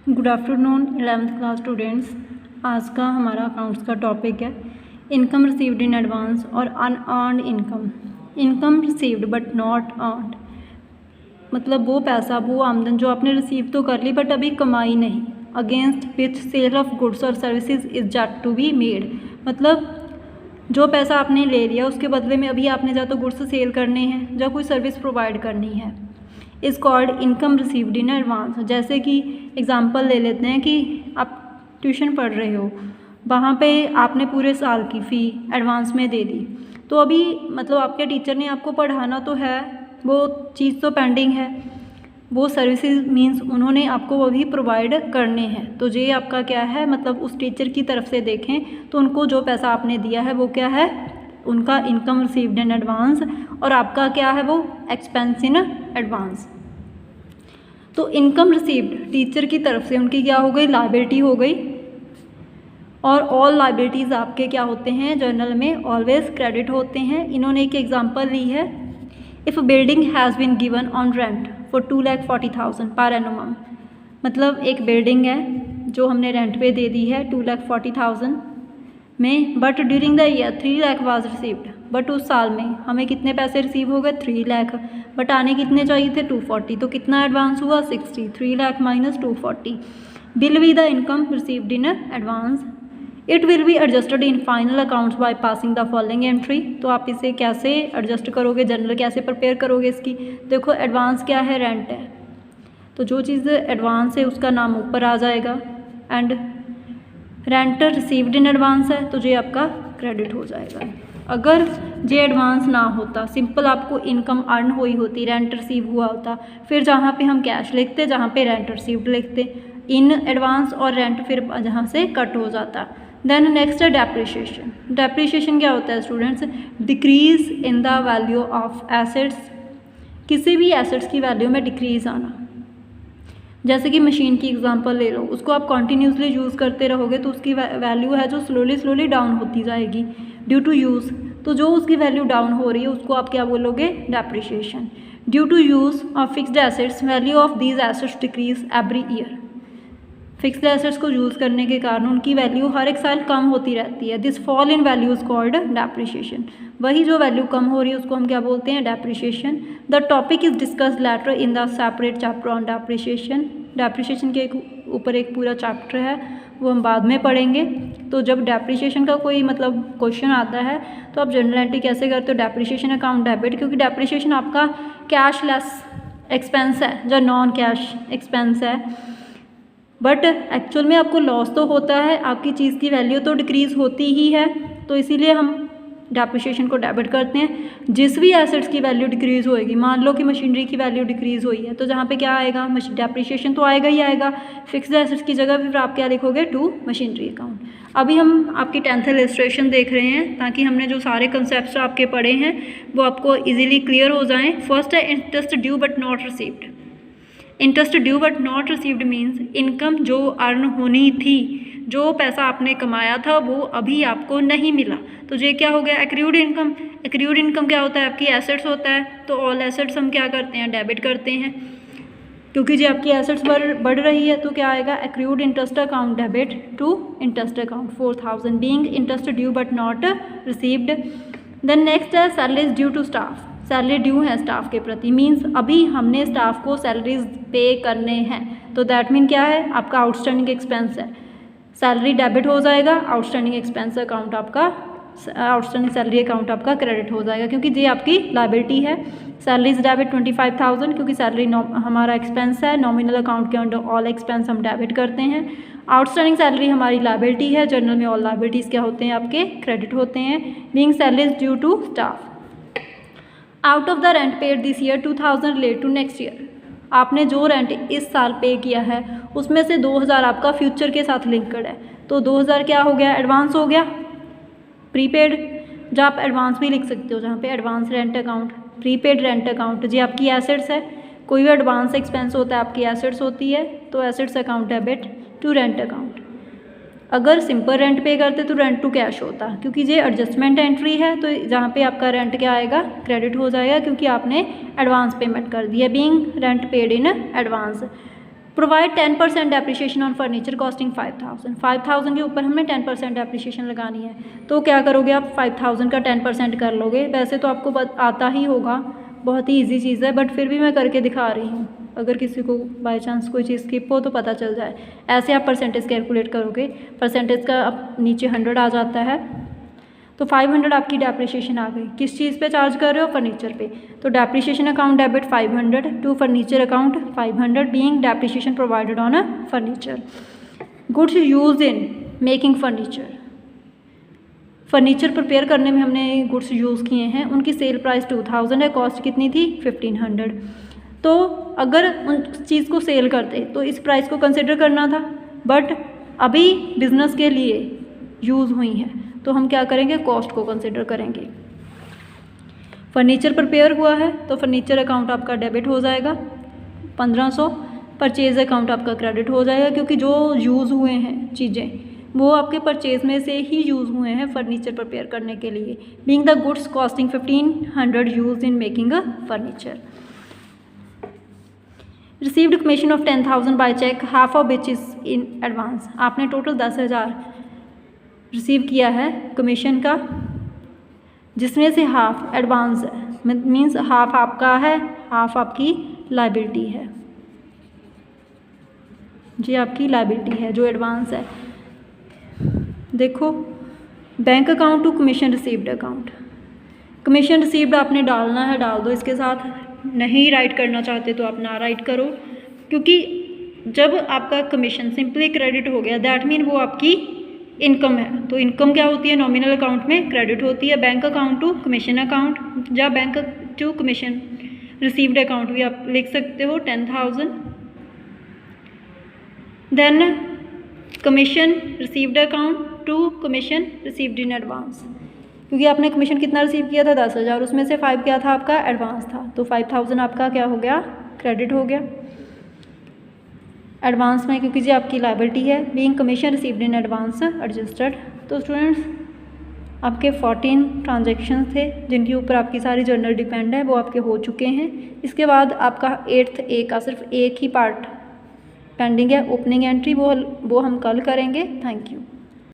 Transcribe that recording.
Good afternoon 11th class students. आज का हमारा अकाउंट्स का टॉपिक है इनकम रिसीव्ड इन एडवांस और unearned income. Income received but not earned, मतलब वो पैसा, वो आमदन जो आपने रिसीव तो कर ली बट अभी कमाई नहीं। Against which sale of goods और सर्विसेज इज जट टू बी मेड, मतलब जो पैसा आपने ले लिया उसके बदले में अभी आपने या तो गुड्स सेल करने हैं या कोई सर्विस प्रोवाइड करनी है, is called income received in advance. जैसे कि एग्जांपल ले लेते हैं कि आप ट्यूशन पढ़ रहे हो, वहाँ पे आपने पूरे साल की फ़ी एडवांस में दे दी, तो अभी मतलब आपके टीचर ने आपको पढ़ाना तो है, वो चीज़ तो पेंडिंग है, वो सर्विसेज मींस उन्होंने आपको वो भी प्रोवाइड करने हैं। तो ये आपका क्या है, मतलब उस टीचर की तरफ से देखें तो उनको जो पैसा आपने दिया है वो क्या है, उनका इनकम रिसीव्ड इन एडवांस, और आपका क्या है, वो एक्सपेंस इन एडवांस। तो इनकम रिसीव्ड टीचर की तरफ से उनकी क्या हो गई, लायबिलिटी हो गई, और ऑल लायबिलिटीज़ आपके क्या होते हैं, जर्नल में ऑलवेज क्रेडिट होते हैं। इन्होंने एक एग्जांपल ली है, if building has been given on rent for 2,40,000 पर एनुम, मतलब एक बिल्डिंग है जो हमने रेंट पे दे दी है 2,40,000 में, but during the year 3 lakh was received, but उस साल में हमें कितने पैसे रिसीव हो गए, 3 लाख, बट आने कितने चाहिए थे, 240, तो कितना एडवांस हुआ, 60, 3 lakh minus 240 will be the income received in advance. It will be adjusted in final accounts by passing the following entry. तो आप इसे कैसे एडजस्ट करोगे, जनरल कैसे प्रिपेयर करोगे इसकी, देखो एडवांस क्या है, रेंट है, तो जो चीज़ एडवांस है उसका नाम ऊपर आ जाएगा, and rent received in advance है तो ये आपका क्रेडिट हो जाएगा। अगर ये एडवांस ना होता, सिंपल आपको इनकम अर्न हुई होती, रेंट रिसीव हुआ होता, फिर जहाँ पे हम कैश लिखते, जहाँ पे रेंट रिसीव्ड लिखते, इन एडवांस और रेंट फिर जहाँ से कट हो जाता। देन नेक्स्ट है डेप्रिशिएशन। डेप्रिशिएशन क्या होता है students, decrease in the value of assets, किसी भी एसेट्स की वैल्यू में डिक्रीज आना। जैसे कि मशीन की एग्जांपल ले लो, उसको आप कॉन्टीन्यूसली यूज़ करते रहोगे तो उसकी वैल्यू है जो स्लोली डाउन होती जाएगी ड्यू टू यूज़, तो जो उसकी वैल्यू डाउन हो रही है उसको आप क्या बोलोगे, depreciation. Due to use of fixed assets value of these assets decrease every year, fixed assets को यूज़ करने के कारण उनकी वैल्यू हर एक साल कम होती रहती है। This fall in value is called depreciation, वही जो वैल्यू कम हो रही है उसको हम क्या बोलते हैं, depreciation. The topic is discussed later in the separate chapter on depreciation. Depreciation के ऊपर एक पूरा चैप्टर है, वो हम बाद में पढ़ेंगे। तो जब डेप्रिशिएशन का कोई मतलब क्वेश्चन आता है तो आप जनरल एंट्री कैसे करते हो, डेप्रिशिएशन अकाउंट डेबिट, क्योंकि डेप्रिशिएशन आपका कैश लेस एक्सपेंस है जो नॉन कैश एक्सपेंस है, बट एक्चुअल में आपको लॉस तो होता है, आपकी चीज़ की वैल्यू तो डिक्रीज़ होती ही है, तो इसीलिए हम डेप्रिशिएशन को डेबिट करते हैं। जिस भी एसेट्स की वैल्यू डिक्रीज़ होएगी, मान लो कि मशीनरी की वैल्यू डिक्रीज़ हुई है, तो जहाँ पे क्या आएगा, डेप्रिशिएशन तो आएगा ही आएगा। फिक्स्ड एसेट्स की जगह फिर आप क्या लिखोगे, टू मशीनरी अकाउंट। अभी हम आपकी 10th इलस्ट्रेशन देख रहे हैं ताकि हमने जो सारे कंसेप्ट आपके पढ़े हैं वो आपको ईजिली क्लियर हो जाएँ। फर्स्ट है interest due but not received. Interest due but not received means income जो अर्न होनी थी, जो पैसा आपने कमाया था वो अभी आपको नहीं मिला, तो ये क्या हो गया, एक्रूड इनकम। एक्रूड इनकम क्या होता है, आपकी एसेट्स होता है, तो ऑल एसेट्स हम क्या करते हैं, डेबिट करते हैं, क्योंकि जो आपकी एसेट्स बढ़ रही है तो क्या आएगा, accrued interest account debit to interest account 4,000 being interest due but not received. Then next है salaries due to staff. Salary due है स्टाफ के प्रति, मींस अभी हमने स्टाफ को सैलरीज पे करने हैं, तो दैट मीन क्या है, आपका आउटस्टैंडिंग एक्सपेंस है, सैलरी डेबिट हो जाएगा, आउटस्टैंडिंग एक्सपेंस अकाउंट आपका, आउटस्टैंडिंग सैलरी अकाउंट आपका क्रेडिट हो जाएगा, क्योंकि ये आपकी लायबिलिटी है। सैलरीज डेबिट 25,000, क्योंकि सैलरी हमारा एक्सपेंस है, नॉमिनल अकाउंट के अंडर ऑल एक्सपेंस हम डेबिट करते हैं। आउटस्टैंडिंग सैलरी हमारी लायबिलिटी है, जनरल में ऑल लायबिलिटीज़ क्या होते हैं, आपके क्रेडिट होते हैं। Being salaries due to staff. Out of the rent paid this year 2,000 relate to next year. आपने जो रेंट इस साल पे किया है उसमें से 2,000 आपका फ्यूचर के साथ लिंक्ड है, तो 2,000 क्या हो गया, एडवांस हो गया, प्रीपेड, जहाँ आप एडवांस भी लिख सकते हो, जहाँ पे advance rent account, prepaid rent account, जी आपकी एसेट्स है, कोई भी एडवांस एक्सपेंस होता है आपकी एसेट्स होती है, तो assets account debit to rent account. अगर सिंपल रेंट पे करते तो रेंट टू कैश होता, क्योंकि ये एडजस्टमेंट एंट्री है, तो जहाँ पे आपका रेंट क्या आएगा, क्रेडिट हो जाएगा, क्योंकि आपने एडवांस पेमेंट कर दी है, being rent paid in advance. Provide 10% depreciation on furniture costing 5000। 5000 के ऊपर हमने 10% डेप्रिसिएशन लगानी है। तो क्या करोगे आप 5000 का 10% कर लोगे। वैसे तो आपको आता ही होगा, बहुत ही ईजी चीज़ है, बट फिर भी मैं करके दिखा रही हूँ, अगर किसी को बाय चांस कोई चीज़ स्किप हो तो पता चल जाए। ऐसे आप परसेंटेज कैलकुलेट करोगे, परसेंटेज का अब नीचे 100 आ जाता है, तो 500 आपकी डेप्रिसिएशन आ गई। किस चीज़ पे चार्ज कर रहे हो? फर्नीचर पे। तो depreciation account debit 500 to furniture account 500 being depreciation provided on a furniture. Goods use in making furniture, furniture prepare करने में हमने गुड्स यूज़ किए हैं, उनकी सेल प्राइस 2000 है, कॉस्ट कितनी थी? 1500। तो अगर उन चीज़ को सेल करते तो इस प्राइस को कंसिडर करना था, बट अभी बिजनेस के लिए यूज़ हुई हैं तो हम क्या करेंगे? कॉस्ट को कंसिडर करेंगे। फर्नीचर प्रिपेयर हुआ है तो फर्नीचर अकाउंट आपका डेबिट हो जाएगा 1500, परचेज अकाउंट आपका क्रेडिट हो जाएगा, क्योंकि जो यूज़ हुए हैं चीज़ें वो आपके परचेज में से ही यूज़ हुए हैं फर्नीचर प्रिपेयर करने के लिए। Being the goods costing 1500 use in making a furniture. Received commission of 10,000 by cheque, half of which is in advance. आपने टोटल 10,000 रिसीव किया है कमीशन का, जिसमें से हाफ एडवांस है, मीन्स हाफ आपका है, हाफ आपकी लायबिलिटी है। जी आपकी लायबिलिटी है जो एडवांस है। देखो, bank account to commission received account, commission received आपने डालना है, डाल दो इसके साथ, नहीं राइट करना चाहते तो आप ना राइट करो, क्योंकि जब आपका कमीशन सिंपली क्रेडिट हो गया दैट मीन वो आपकी इनकम है। तो इनकम क्या होती है? नॉमिनल अकाउंट में क्रेडिट होती है। Bank account to commission account या bank to commission received account भी आप लिख सकते हो 10,000। Then commission received account to commission received in advance, क्योंकि आपने कमीशन कितना रिसीव किया था? 10,000, उसमें से 5 क्या था? आपका एडवांस था, तो 5000 आपका क्या हो गया? क्रेडिट हो गया एडवांस में, क्योंकि जी आपकी लायबिलिटी है। Being commission received in advance adjusted. तो स्टूडेंट्स आपके 14 ट्रांजेक्शन थे जिनके ऊपर आपकी सारी जर्नल डिपेंड है, वो आपके हो चुके हैं। इसके बाद आपका 8th A का सिर्फ एक ही पार्ट पेंडिंग है, ओपनिंग एंट्री, वो हम कल करेंगे। Thank you.